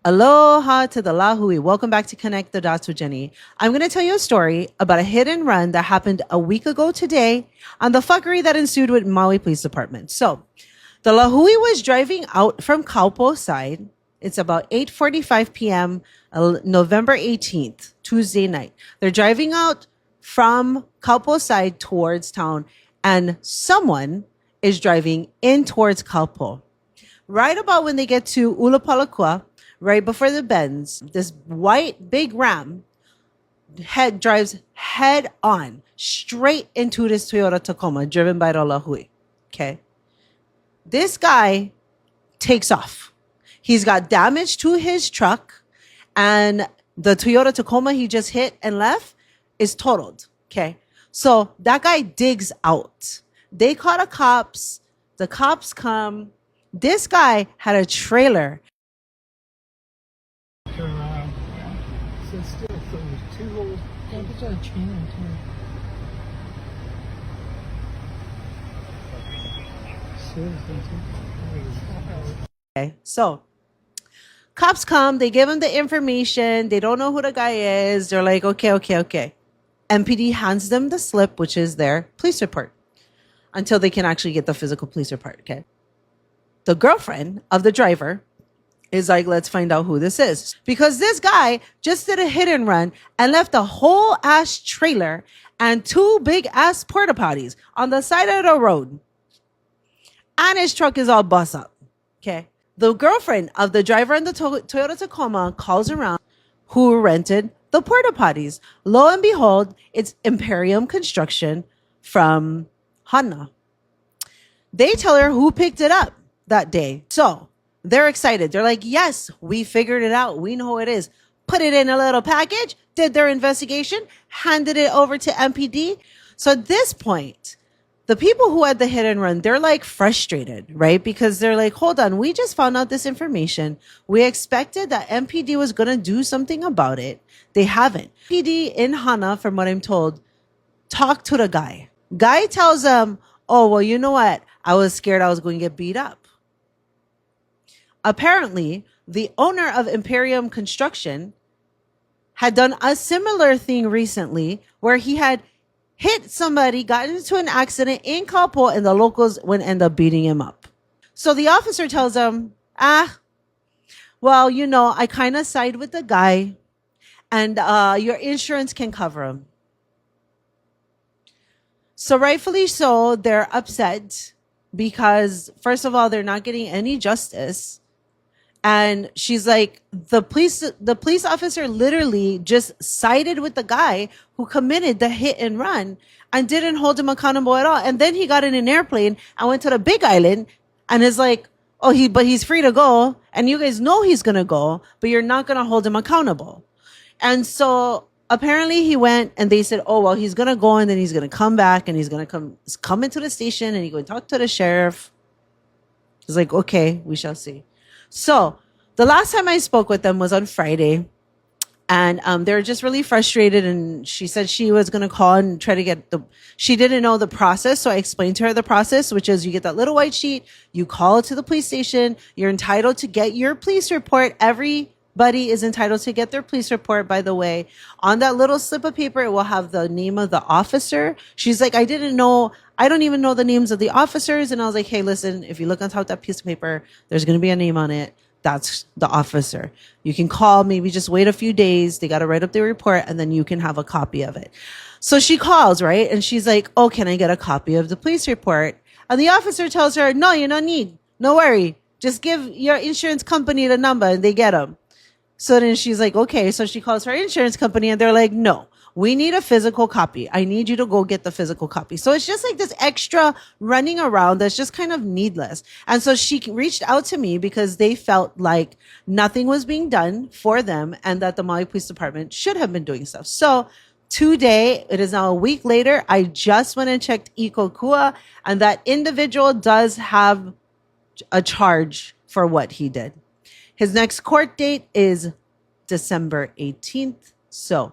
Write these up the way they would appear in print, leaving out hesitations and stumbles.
Aloha to the lahui. Welcome back to Connect the Dots with Jenny. I'm going to tell you a story about a hit and run that happened a week ago today on the fuckery that ensued with Maui Police Department. So, the lahui was driving out from Kaupo side. It's about 8:45 p.m. November 18th, Tuesday night. They're driving out from Kaupo side towards town, and someone is driving in towards Kaupo. Right about when they get to Ulapalakua, right before the bends, this white big ram drives head on straight into this Toyota Tacoma driven by the lahui. Okay. This guy takes off. He's got damage to his truck, and the Toyota Tacoma he just hit and left is totaled. Okay. So that guy digs out. They call the cops. The cops come. This guy had a trailer. So still, so there's two holes. Yeah, there's a trailer too. Okay, so cops come, they give him the information. They don't know who the guy is. They're like, okay. MPD hands them the slip, which is their police report, until they can actually get the physical police report. Okay. The girlfriend of the driver is like, let's find out who this is. Because this guy just did a hit and run and left a whole ass trailer and two big ass porta potties on the side of the road. And his truck is all bust up. Okay. The girlfriend of the driver in the Toyota Tacoma calls around who rented the porta potties. Lo and behold, it's Imperium Construction from Hana. They tell her who picked it up that day. So they're excited. They're like, yes, we figured it out. We know who it is. Put it in a little package, did their investigation, handed it over to MPD. So at this point, the people who had the hit and run, they're like frustrated, right? Because they're like, hold on, we just found out this information. We expected that MPD was going to do something about it. They haven't. MPD in Hana, from what I'm told, talked to the guy. Guy tells them, oh, well, you know what? I was scared I was going to get beat up. Apparently, the owner of Imperium Construction had done a similar thing recently where he had hit somebody, got into an accident in Kaupo, and the locals would end up beating him up. So the officer tells him, well, you know, I kind of side with the guy, and your insurance can cover him. So rightfully so, they're upset because, first of all, they're not getting any justice. And she's like, the police officer literally just sided with the guy who committed the hit and run and didn't hold him accountable at all. And then he got in an airplane and went to the Big Island and is like, but he's free to go. And you guys know he's going to go, but you're not going to hold him accountable. And so apparently he went and they said, oh, well, he's going to go and then he's going to come back and he's going to come into the station and he's going to talk to the sheriff. He's like, okay, we shall see. So the last time I spoke with them was on Friday, and they're just really frustrated. And she said she was going to call and try to get she didn't know the process. So I explained to her the process, which is you get that little white sheet, you call to the police station. You're entitled to get your police report. Everybody is entitled to get their police report, by the way. On that little slip of paper, it will have the name of the officer. She's like, I don't even know the names of the officers. And I was like, hey, listen, if you look on top of that piece of paper, there's going to be a name on it. That's the officer. You can call, maybe just wait a few days. They got to write up their report and then you can have a copy of it. So she calls, right? And she's like, oh, can I get a copy of the police report? And the officer tells her, no, you don't need. No worry. Just give your insurance company the number and they get them. So then she's like, okay. So she calls her insurance company and they're like, no, we need a physical copy. I need you to go get the physical copy. So it's just like this extra running around that's just kind of needless. And so she reached out to me because they felt like nothing was being done for them and that the Maui Police Department should have been doing stuff. So today, it is now a week later, I just went and checked Ikokua, and that individual does have a charge for what he did. His next court date is December 18th. So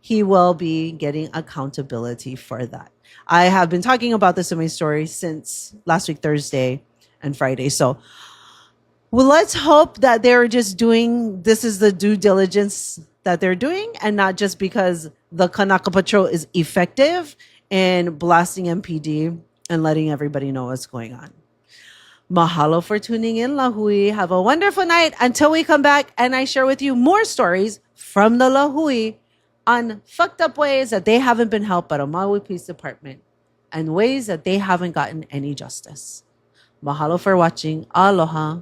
he will be getting accountability for that. I have been talking about this in my story since last week, Thursday and Friday. So Well, let's hope that they're just doing this is the due diligence that they're doing, and not just because the Kanaka Patrol is effective in blasting MPD and letting everybody know what's going on. Mahalo for tuning in, Lahui. Have a wonderful night until we come back and I share with you more stories from the Lahui on fucked up ways that they haven't been helped by the Maui Police Department and ways that they haven't gotten any justice. Mahalo for watching. Aloha.